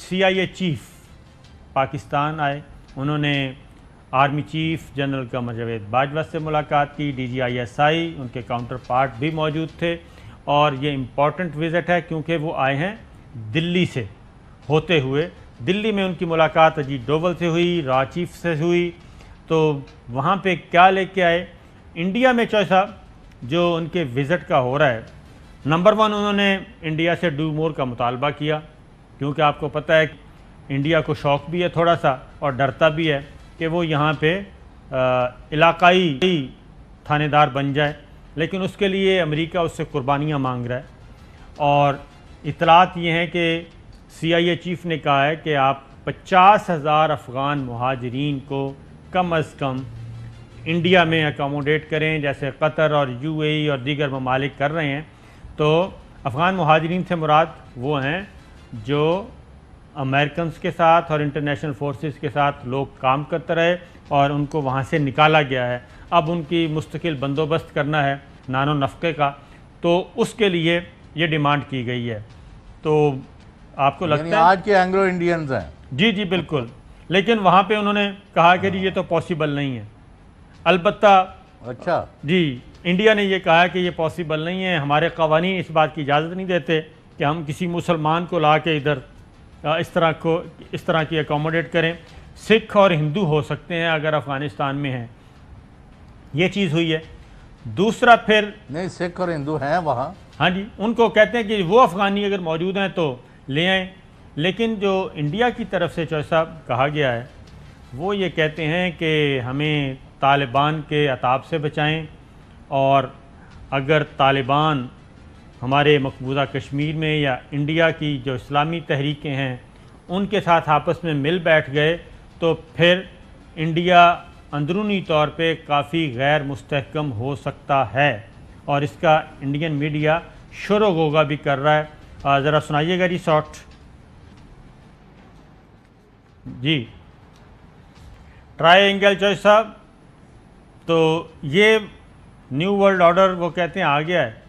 CIA chief Pakistan آئے، انہوں نے army chief general Qamar Javed Bajwa سے ملاقات کی، DGISI ان کے کاؤنٹر پارٹ بھی موجود تھے، اور یہ امپورٹنٹ وزٹ ہے کیونکہ وہ آئے ہیں دلی سے ہوتے ہوئے۔ دلی میں ان کی ملاقات اجیت ڈوبھل سے ہوئی، را چیف سے ہوئی، تو وہاں پہ کیا لے کے آئے؟ انڈیا میں چوہے صاحب جو ان کے وزٹ کا ہو رہا ہے، نمبر 1 انہوں نے انڈیا سے ڈو مور کا مطالبہ کیا، کیونکہ آپ کو پتہ ہے کہ انڈیا کو شوق بھی ہے تھوڑا سا اور ڈرتا بھی ہے کہ وہ یہاں پہ علاقائی تھانے دار بن جائے، لیکن اس کے لیے امریکہ اس سے قربانیاں مانگ رہا ہے۔ اور اطلاعات یہ ہیں کہ CIA چیف نے کہا ہے کہ آپ 50,000 افغان مہاجرین کو کم از کم انڈیا میں اکاموڈیٹ کریں، جیسے قطر اور UAE اور دیگر ممالک کر رہے ہیں۔ تو افغان مہاجرین سے مراد وہ ہیں جو امریکنز کے ساتھ اور انٹرنیشنل فورسز کے ساتھ لوگ کام کرتے رہے اور ان کو وہاں سے نکالا گیا ہے، اب ان کی مستقل بندوبست کرنا ہے نان و نفقے کا، تو اس کے لیے یہ ڈیمانڈ کی گئی ہے۔ تو آپ کو لگتا ہے آج کے اینگلو انڈینز ہیں؟ جی بالکل، لیکن وہاں پہ انہوں نے کہا کہ یہ تو پاسبل نہیں ہے۔ البتہ اچھا جی انڈیا نے یہ کہا کہ یہ پاسبل نہیں ہے، ہمارے قوانین اس بات کی اجازت نہیں دیتے کہ ہم کسی مسلمان کو لا کے ادھر اس طرح کی اکاموڈیٹ کریں۔ سکھ اور ہندو ہو سکتے ہیں اگر افغانستان میں ہیں، یہ چیز ہوئی ہے۔ دوسرا پھر نہیں، سکھ اور ہندو ہیں وہاں، ہاں جی، ان کو کہتے ہیں کہ وہ افغانی اگر موجود ہیں تو لے آئیں، لیکن جو انڈیا کی طرف سے چوہے صاحب کہا گیا ہے وہ یہ کہتے ہیں کہ ہمیں طالبان کے عطاب سے بچائیں، اور اگر طالبان ہمارے مقبوضہ کشمیر میں یا انڈیا کی جو اسلامی تحریکیں ہیں ان کے ساتھ آپس میں مل بیٹھ گئے تو پھر انڈیا اندرونی طور پہ کافی غیر مستحکم ہو سکتا ہے، اور اس کا انڈین میڈیا شور و غوغا بھی کر رہا ہے۔ ذرا سنائیے گا شارٹ۔ جی ٹرائی اینگل چوہے صاحب، تو یہ نیو ورلڈ آرڈر وہ کہتے ہیں آ گیا ہے۔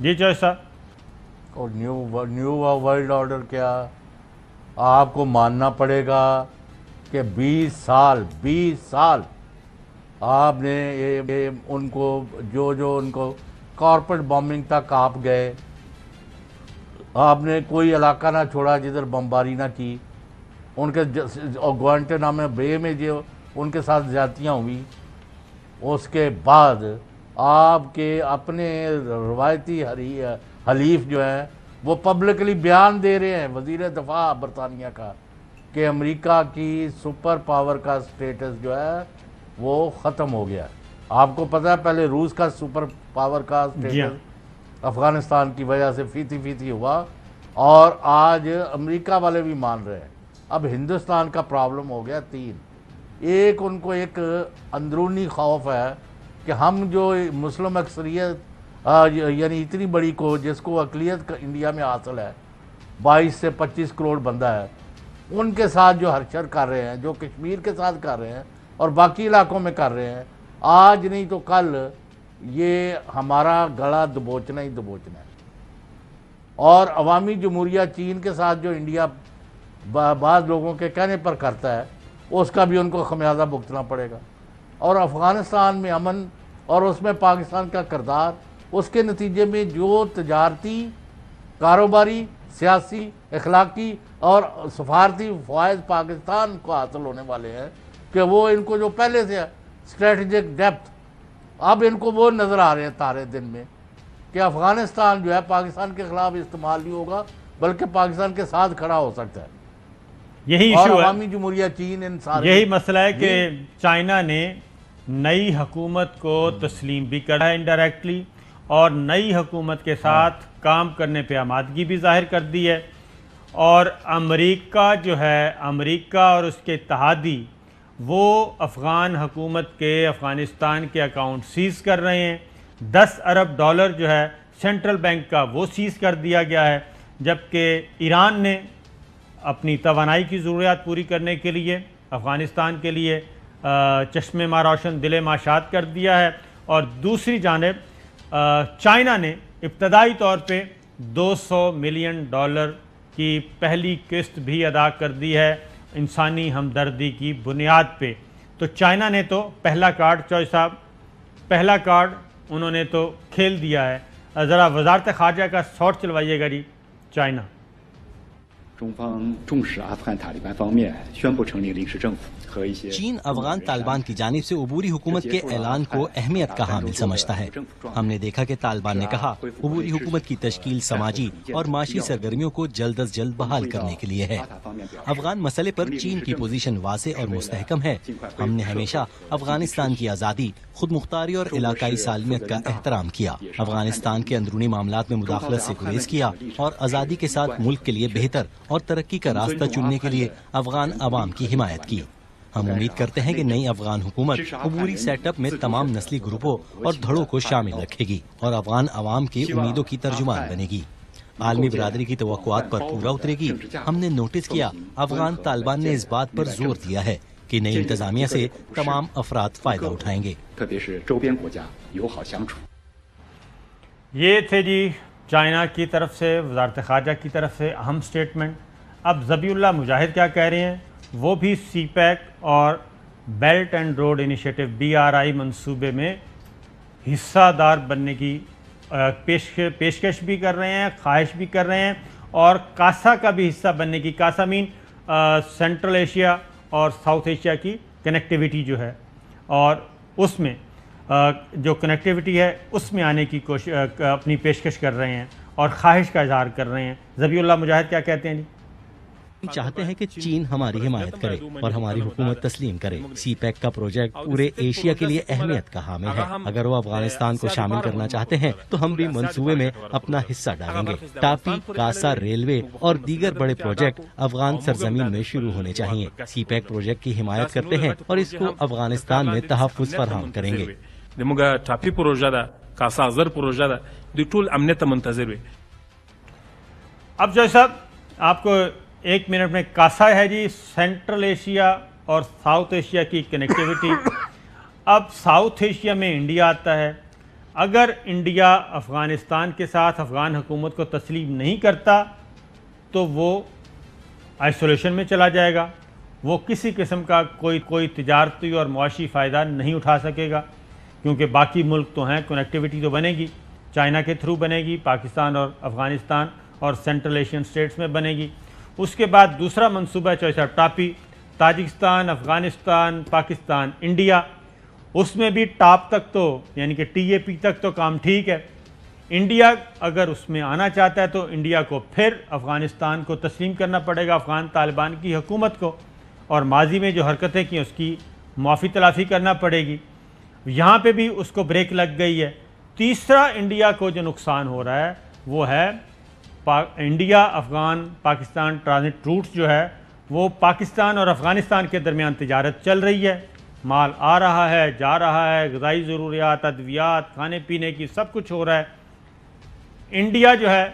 جی چوہے صاحب، اور نیو ورلڈ آرڈر کیا؟ آپ کو ماننا پڑے گا کہ 20 سال آپ نے ان کو جو ان کو کارپوریٹ بامبنگ تک آپ گئے، آپ نے کوئی علاقہ نہ چھوڑا جدھر بمباری نہ کی، ان کے گوانٹانامو بے میں جو ان کے ساتھ زیادتیاں ہوئی، اس کے بعد آپ کے اپنے روایتی حلیف جو ہیں وہ پبلکلی بیان دے رہے ہیں، وزیر دفاع برطانیہ کا، کہ امریکہ کی سپر پاور کا سٹیٹس جو ہے وہ ختم ہو گیا ہے۔ آپ کو پتہ ہے پہلے روس کا سپر پاور کا سٹیٹس افغانستان کی وجہ سے فیتی ہوا، اور آج امریکہ والے بھی مان رہے ہیں۔ اب ہندوستان کا پرابلم ہو گیا 3۔ ایک ان کو ایک اندرونی خوف ہے کہ ہم جو مسلم اکثریت یعنی اتنی بڑی کو جس کو اقلیت انڈیا میں حاصل ہے، 22 سے 25 کروڑ بندہ ہے، ان کے ساتھ جو ہرشر کر رہے ہیں، جو کشمیر کے ساتھ کر رہے ہیں اور باقی علاقوں میں کر رہے ہیں، آج نہیں تو کل یہ ہمارا گلا دبوچنا ہی دبوچنا ہے۔ اور عوامی جمہوریہ چین کے ساتھ جو انڈیا بعض لوگوں کے کہنے پر کرتا ہے، اس کا بھی ان کو خمیازہ بھگتنا پڑے گا۔ اور افغانستان میں امن اور اس میں پاکستان کا کردار، اس کے نتیجے میں جو تجارتی، کاروباری، سیاسی، اخلاقی اور سفارتی فوائد پاکستان کو حاصل ہونے والے ہیں، کہ وہ ان کو جو پہلے سے اسٹریٹجک ڈیپتھ، اب ان کو وہ نظر آ رہے ہیں تارے دن میں کہ افغانستان جو ہے پاکستان کے خلاف استعمال نہیں ہوگا بلکہ پاکستان کے ساتھ کھڑا ہو سکتا ہے۔ یہی ایشو ہے، عوامی جمہوریہ چین ان سارے یہی مسئلہ ہے کہ چائنا نے نئی حکومت کو تسلیم بھی کرا ہے انڈائریکٹلی، اور نئی حکومت کے ساتھ کام کرنے پہ آمادگی بھی ظاہر کر دی ہے، اور امریکہ جو ہے، امریکہ اور اس کے اتحادی وہ افغان حکومت کے افغانستان کے اکاؤنٹ سیز کر رہے ہیں۔ 10 ارب ڈالر جو ہے سینٹرل بینک کا وہ سیز کر دیا گیا ہے، جبکہ ایران نے اپنی توانائی کی ضروریات پوری کرنے کے لیے افغانستان کے لیے چشمے ماں روشن دل ماشاد کر دیا ہے، اور دوسری جانب چائنا نے ابتدائی طور پہ $200 ملین کی پہلی قسط بھی ادا کر دی ہے انسانی ہمدردی کی بنیاد پہ۔ تو چائنا نے تو پہلا کارڈ، چوہے صاحب پہلا کارڈ انہوں نے تو کھیل دیا ہے۔ ذرا وزارت خارجہ کا سوٹ چلوائیے گا جی چائنا۔ 中方重视阿富汗塔利班方面宣布成立临时政府和一些 چین افغان طالبان کی جانب سے عبوری حکومت کے اعلان کو اہمیت کا حامل سمجھتا ہے۔ ہم نے دیکھا کہ طالبان نے کہا عبوری حکومت کی تشکیل سماجی اور معاشی سرگرمیوں کو جلد از جلد بحال کرنے کے لیے ہے۔ افغان مسئلے پر چین کی پوزیشن واضح اور مستحکم ہے۔ ہم نے ہمیشہ افغانستان کی آزادی، خود مختاری اور علاقائی سالمیت کا احترام کیا، افغانستان کے اندرونی معاملات میں مداخلت سے گریز کیا اور آزادی کے ساتھ ملک کے لیے بہتر اور ترقی کا راستہ چننے کے لیے افغان عوام کی حمایت کی۔ ہم امید کرتے ہیں کہ نئی افغان حکومت عبوری سیٹ اپ میں تمام نسلی گروپوں اور دھڑوں کو شامل رکھے گی اور افغان عوام کی امیدوں کی ترجمان بنے گی، عالمی برادری کی توقعات پر پورا اترے گی۔ ہم نے نوٹس کیا افغان طالبان نے اس بات پر زور دیا ہے کہ نئی انتظامیہ سے تمام افراد فائدہ اٹھائیں گے۔ یہ تھے جی چائنا کی طرف سے، وزارت خارجہ کی طرف سے اہم سٹیٹمنٹ۔ اب ذبیح اللہ مجاہد کیا کہہ رہے ہیں؟ وہ بھی سی پیک اور belt and road initiative BRI منصوبے میں حصہ دار بننے کی پیشکش بھی کر رہے ہیں، خواہش بھی کر رہے ہیں، اور کاسا کا بھی حصہ بننے کی، کاسا مین سینٹرل ایشیا اور ساؤتھ ایشیا کی کنیکٹیویٹی جو ہے، اور اس میں جو کنیکٹیویٹی ہے اس میں آنے کی اپنی پیشکش کر رہے ہیں اور خواہش کا اظہار کر رہے ہیں۔ ذبیح اللہ مجاہد کیا کہتے ہیں جی؟ ہم چاہتے ہیں کہ چین ہماری حمایت کرے اور ہماری حکومت تسلیم کرے۔ سی پیک کا پروجیکٹ پورے ایشیا کے لیے اہمیت کا حامل ہے۔ اگر وہ افغانستان کو شامل کرنا چاہتے ہیں تو ہم بھی منصوبے میں اپنا حصہ ڈالیں گے۔ ٹاپی، کاسا ریلوے اور دیگر بڑے پروجیکٹ افغان سرزمین میں شروع ہونے چاہیے۔ سی پیک پروجیکٹ کی حمایت کرتے ہیں اور اس کو افغانستان میں تحفظ فراہم کریں گے۔ دموږ ټاپي پروژه ده، کاسا زر پروژه ده، د ټول امنیت ته منتظر وي۔ اب جو صاحب آپ کو ایک منٹ میں کاسا ہے جی سینٹرل ایشیا اور ساؤتھ ایشیا کی کنیکٹیویٹی۔ اب ساؤتھ ایشیا میں انڈیا آتا ہے۔ اگر انڈیا افغانستان کے ساتھ افغان حکومت کو تسلیم نہیں کرتا تو وہ آئسولیشن میں چلا جائے گا، وہ کسی قسم کا کوئی تجارتی اور معاشی فائدہ نہیں اٹھا سکے گا، کیونکہ باقی ملک تو ہیں، کنیکٹیویٹی تو بنے گی، چائنا کے تھرو بنے گی، پاکستان اور افغانستان اور سینٹرل ایشین سٹیٹس میں بنے گی۔ اس کے بعد دوسرا منصوبہ ہے چوہے صاحب ٹاپی، تاجکستان، افغانستان، پاکستان، انڈیا، اس میں بھی ٹاپ تک تو یعنی کہ TAP تک تو کام ٹھیک ہے۔ انڈیا اگر اس میں آنا چاہتا ہے تو انڈیا کو پھر افغانستان کو تسلیم کرنا پڑے گا، افغان طالبان کی حکومت کو، اور ماضی میں جو حرکتیں کی اس کی معافی تلافی کرنا پڑے گی۔ یہاں پہ بھی اس کو بریک لگ گئی ہے۔ تیسرا انڈیا کو جو نقصان ہو رہا ہے وہ ہے India Afghan Pakistan transit roots جو ہے وہ پاکستان اور افغانستان کے درمیان تجارت چل رہی ہے، مال آ رہا ہے، جا رہا ہے، غذائی ضروریات، ادویات، کھانے پینے کی سب کچھ ہو رہا ہے۔ انڈیا جو ہے،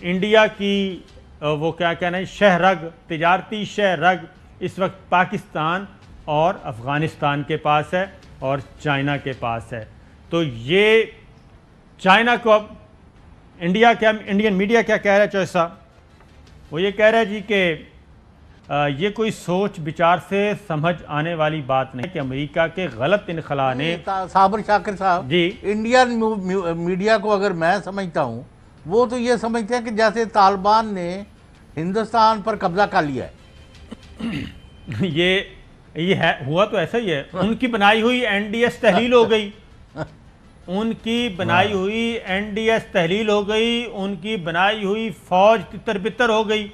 انڈیا کی وہ کیا کہنا ہے شہ رگ، تجارتی شہ رگ اس وقت پاکستان اور افغانستان کے پاس ہے اور چائنا کے پاس ہے۔ تو یہ چائنا کو اب انڈین میڈیا کیا کہہ رہا ہے چوہے صاحب؟ وہ یہ کہہ رہا ہے جی کہ یہ کوئی سوچ بچار سے سمجھ آنے والی بات نہیں کہ امریکہ کے غلط انخلا نے صابر شاکر صاحب جی انڈین میڈیا کو اگر میں سمجھتا ہوں وہ تو یہ سمجھتے ہیں کہ جیسے طالبان نے ہندوستان پر قبضہ کر لیا ہے۔ یہ ہے، ہوا تو ایسا ہی ہے۔ ان کی بنائی ہوئی NDS تحلیل ہو گئی، ان کی بنائی ہوئی NDS تحلیل ہو گئی، ان کی بنائی ہوئی فوج تتر بتر ہو گئی۔